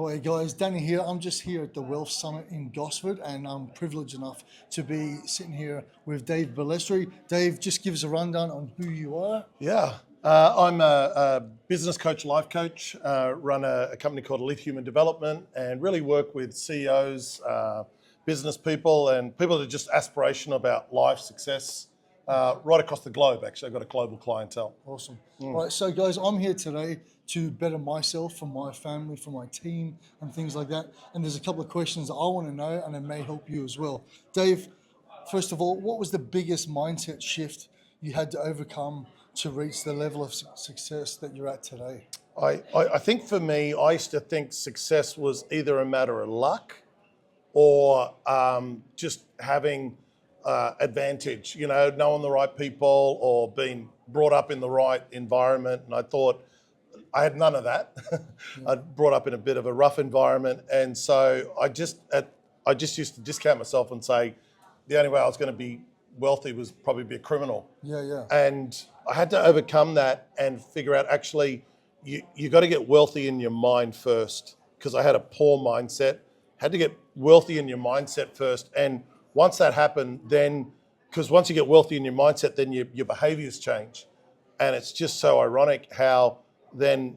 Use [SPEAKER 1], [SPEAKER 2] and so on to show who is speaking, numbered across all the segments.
[SPEAKER 1] Boy, guys, Danny here. I'm just here at the Wealth Summit in Gosford, and I'm privileged enough to be sitting here with Davies Balestri. Dave, just give us a rundown on who you are.
[SPEAKER 2] Yeah, I'm a business coach, life coach, run a company called Elite Human Development, and really work with CEOs, business people, and people that are just aspirational about life, success, right across the globe, actually. I've got a global clientele.
[SPEAKER 1] Awesome. All right, so guys, I'm here today to better myself, for my family, for my team, and things like that. And there's a couple of questions that I want to know, and it may help you as well. Dave, first of all, what was the biggest mindset shift you had to overcome to reach the level of success that you're at today?
[SPEAKER 2] I think for me, I used to think success was either a matter of luck or just having advantage, knowing the right people or being brought up in the right environment. And I thought I had none of that. I'd brought up in a bit of a rough environment. And so I just used to discount myself and say the only way I was going to be wealthy was probably be a criminal.
[SPEAKER 1] Yeah.
[SPEAKER 2] And I had to overcome that and figure out, actually, you got to get wealthy in your mind first, because I had a poor mindset. Had to get wealthy in your mindset first. And once that happened, then, because once you get wealthy in your mindset, then your behaviors change. And it's just so ironic how then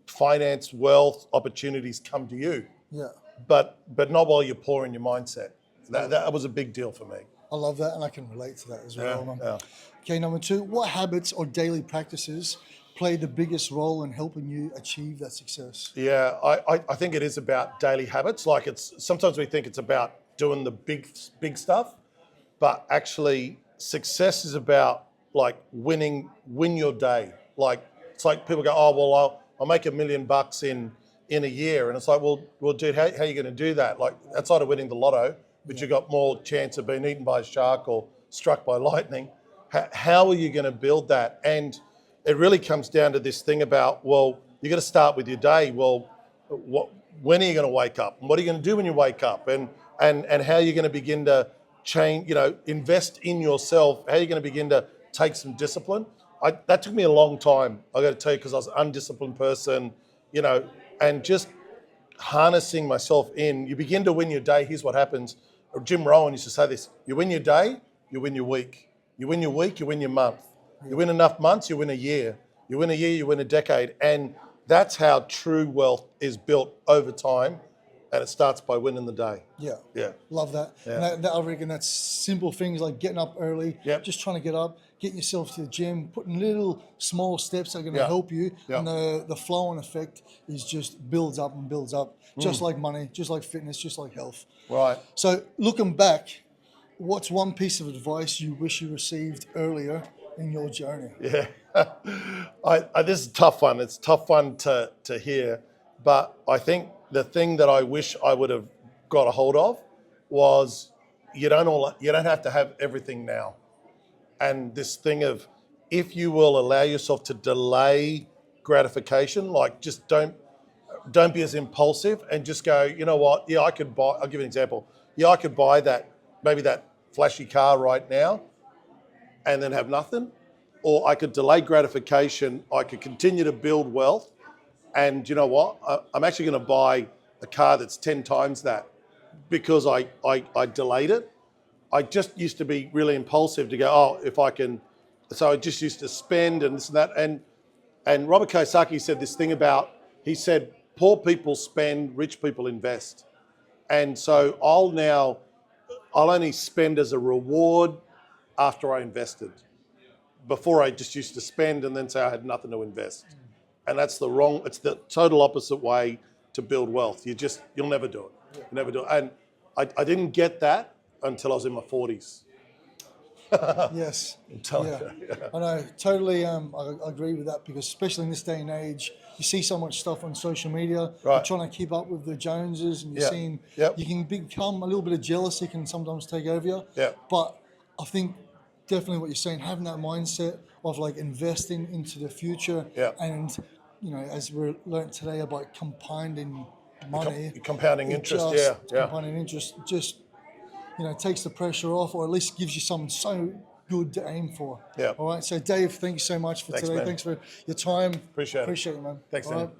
[SPEAKER 2] finance, wealth, opportunities come to you.
[SPEAKER 1] Yeah.
[SPEAKER 2] But not while you're poor in your mindset. That was a big deal for me.
[SPEAKER 1] I love that, and I can relate to that as well.
[SPEAKER 2] Yeah.
[SPEAKER 1] Okay, number two, what habits or daily practices play the biggest role in helping you achieve that success?
[SPEAKER 2] Yeah, I think it is about daily habits. Like, sometimes we think it's about doing the big stuff, but actually success is about like win your day. Like, it's like people go, oh, well, I'll make $1 million in a year. And it's like, well, dude, how are you going to do that? Like, outside of winning the lotto, but you've got more chance of being eaten by a shark or struck by lightning. How are you going to build that? And it really comes down to this thing about, well, you got to start with your day. Well, when are you going to wake up? And what are you going to do when you wake up? And how are you going to begin to change, invest in yourself? How are you going to begin to take some discipline? That took me a long time, I got to tell you, because I was an undisciplined person, and just harnessing myself in. You begin to win your day. Here's what happens. Jim Rohn used to say this: you win your day, you win your week. You win your week, you win your month. You win enough months, you win a year. You win a year, you win a decade. And that's how true wealth is built over time. And it starts by winning the day.
[SPEAKER 1] Yeah. Love that.
[SPEAKER 2] Yeah.
[SPEAKER 1] And I reckon that's simple things like getting up early,
[SPEAKER 2] Yep.
[SPEAKER 1] just trying to get up, getting yourself to the gym, putting little small steps that are going to help you.
[SPEAKER 2] Yep.
[SPEAKER 1] And the flow and effect is just builds up and builds up, just like money, just like fitness, just like health.
[SPEAKER 2] Right.
[SPEAKER 1] So looking back, what's one piece of advice you wish you received earlier in your journey?
[SPEAKER 2] Yeah. This is a tough one. It's a tough one to hear. But I think the thing that I wish I would have got a hold of was you don't have to have everything now. And this thing of, if you will allow yourself to delay gratification, like, just don't be as impulsive and just go, you know what? Yeah, I could buy. I'll give you an example. Yeah, I could buy maybe that flashy car right now and then have nothing. Or I could delay gratification. I could continue to build wealth. And you know what? I'm actually going to buy a car that's 10 times that because I delayed it. I just used to be really impulsive to go, oh, if I can. So I just used to spend and this and that. And Robert Kiyosaki said this thing about, he said, poor people spend, rich people invest. And so I'll only spend as a reward after I invested. Before, I just used to spend and then say I had nothing to invest. And it's the total opposite way to build wealth. You'll never do it. You'll never do it. And I didn't get that until I was in my 40s.
[SPEAKER 1] Yes.
[SPEAKER 2] I'm telling you. Yeah.
[SPEAKER 1] I know, totally. I agree with that, because especially in this day and age, you see so much stuff on social media.
[SPEAKER 2] Right.
[SPEAKER 1] You're trying to keep up with the Joneses, and you're seeing you can become a little bit of jealousy can sometimes take over you.
[SPEAKER 2] Yeah.
[SPEAKER 1] But I think definitely what you're saying, having that mindset of like investing into the future, and as we learned today about compounding money,
[SPEAKER 2] Compounding interest,
[SPEAKER 1] compounding interest just takes the pressure off, or at least gives you something so good to aim for.
[SPEAKER 2] Yeah.
[SPEAKER 1] All right. So Dave, thanks so much for today.
[SPEAKER 2] Man.
[SPEAKER 1] Thanks for your time.
[SPEAKER 2] Appreciate it.
[SPEAKER 1] Appreciate it, man.
[SPEAKER 2] Thanks,
[SPEAKER 1] All
[SPEAKER 2] man.
[SPEAKER 1] right?